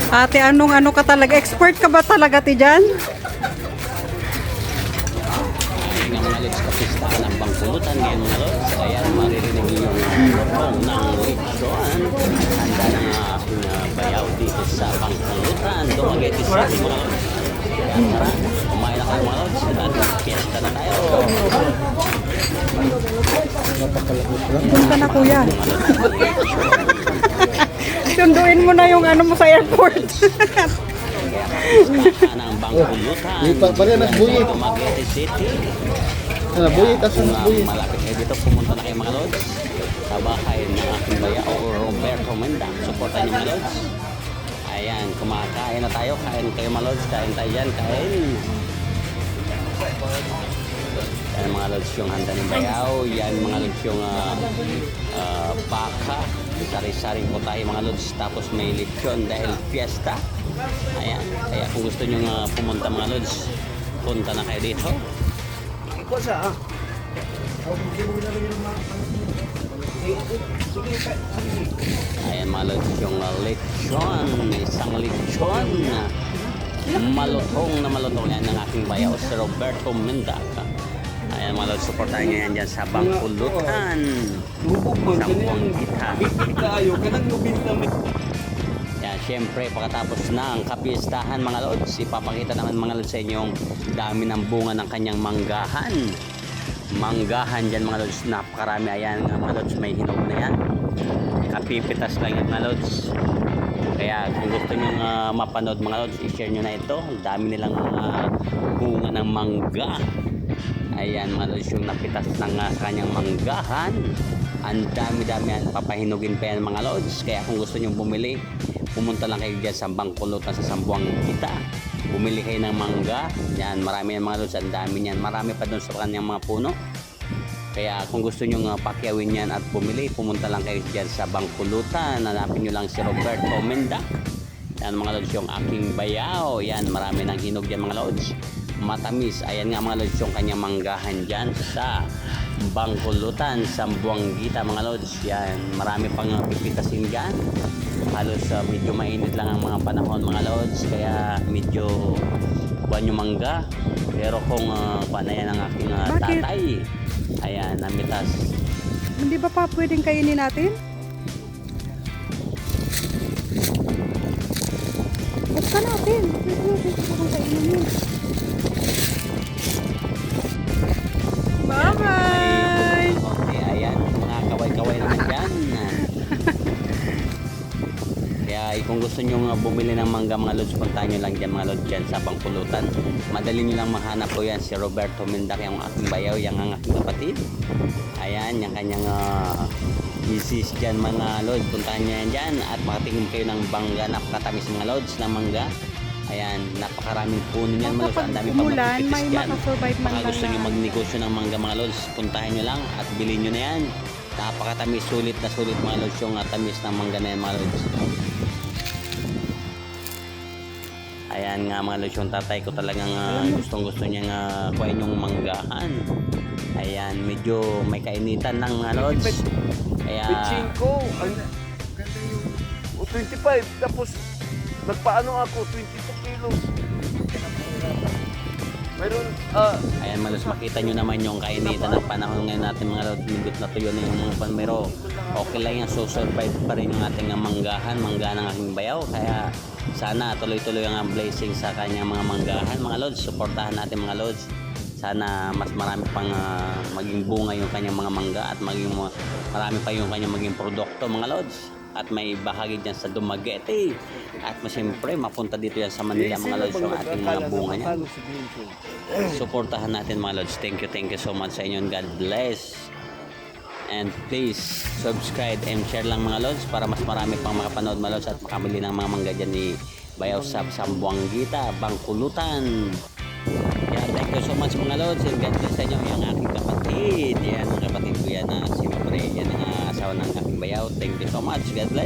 Ate, anong ano ka talaga? Expert ka ba talaga, ti dyan? Ayan nga mga lods, kapistahan ng Bangkulutan ngayon mga lods. Ayan, maririnig niyo yung lutong ng lechon. Handa na nga aking bayaw dito sa Bangkulutan. Dumaguete City mga lods. Ayan, tara, kumain na kayo mga lods. At fiesta na tayo. Doon ka na, kuya. Sunduin mo na yung ano mo sa airport. Kapistahan ng Bangkulutan. Dumaguete City. Kung malapit kayo dito, pumunta na kayo mga lods. Sa bahay ng aking bayaw, Roberto Menda. Supportan niyo mga lods. Ayan, kumakain na tayo. Kain kayo mga lods. Kain tayo dyan. Kain. Yan mga lods yung handa ng bayaw. Yan mga lods yung baka. Sari-saring po tayo mga lods. Tapos may lechon dahil fiesta. Ayan. Kaya kung gusto nyo pumunta mga lods, punta na kayo dito. Ayan mga lods yung lechon. Isang lechon. Malutong na malutong yan ng aking bayaw si Roberto Mendaca. Ayan mga lods, supportahan nyo yan dyan sa Bangkulutan. Sa Buanggita. Yan, syempre pagkatapos ng kapistahan mga lods, ipapakita naman mga lods sa inyong dami ng bunga ng kanyang manggahan. Manggahan dyan mga lods, napakarami. Ayan mga lods, may hinog na yan. Kapipitas lang yan mga lods. Kaya kung gusto nyo mapanood mga lods, i-share nyo na ito. Ang dami nilang bunga ng mangga. Ayan mga lods, yung napitas ng kanyang manggahan. Ang dami-dami yan, papahinugin pa yan mga lods. Kaya kung gusto nyo bumili, pumunta lang kayo dyan sa Bangkulutan sa Buanggita. Bumili kayo ng mangga. Yan, marami yan mga lods, ang dami yan. Marami pa doon sa kanyang mga puno. Kaya kung gusto nyo pakyawin yan at bumili, pumunta lang kayo dyan sa Bangkulutan. Hanapin nyo lang si Roberto Mendac. Yan mga lods, yung aking bayaw. Yan, marami ng hinog dyan mga lods. Matamis. Ayan nga mga lods, yung kanyang manggahan dyan sa Bangkulutan, sa Buanggita mga lods. Yan, marami pang pipitasin dyan. Halos medyo mainit lang ang mga panahon mga lods. Kaya medyo buwan yung mangga. Pero kung paano yan ang aking tatay, ayan, namitas. Hindi ba pa pwedeng kainin natin? Buksan natin. Pwede natin kung kainin yun. Bye-bye! Okay, ayan, mga kaway-kaway naman dyan. Kaya kung gusto nyo bumili ng mangga mga lods, puntahan nyo lang dyan mga lods dyan sa Bangkulutan. Madali nyo lang mahanap po yan si Roberto Mendac, yung aking bayaw, yung ang aking kapatid. Ayan, yung kanyang misis dyan mga lods. Puntahan nyo yan dyan at makatingin kayo ng bangga, napakatamis mga lods ng mangga. Ayan, napakaraming puno niyan mga lods. Ang dami pa mapipitis dyan. Baka gusto nyo magnegosyo ng mangga mga lods, puntahan nyo lang at bilhin nyo na yan. Napakatamis, sulit na sulit mga lods yung tamis ng mangga na yan mga lods. Ayan nga mga lods, yung tatay ko talagang gustong gusto niya kuhain yung manggahan. Ayan, medyo may kainitan ng mga lods. Kaya 25 tapos nagpaano ako 22 kilos. Mayroon ayan mga lods, makita nyo naman yung kainitan ng panahon ngayon natin mga lods. Mindot na tuyo na yung mga panmero. Okay lang yan, so survive pa rin yung ating manggahan, mangga ng aking bayaw. Kaya sana tuloy-tuloy ang blessing sa kanyang mga manggahan mga lods. Suportahan natin mga lods. Sana mas marami pang maging bunga yung kanyang mga mangga at marami pa yung kanyang maging produkto mga lods. At may bahagi dyan sa Dumaguete. At siyempre mapunta dito yan sa Manila mga lods yung ating mga bunga niya. Suportahan natin mga lods. Thank you so much sa inyo. God bless. And please subscribe and share lang mga lods para mas marami pang makapanood mga lods at makamili ng mga mangga dyan ni Bayaw sa Buanggita, Bangkulutan. Yan, thank you so much mga lods and God bless sa inyo yung aking kapatid. Yan, ang kapatid ko yan siyempre yan ang asawa ng aking bayaw. Thank you so much. God bless.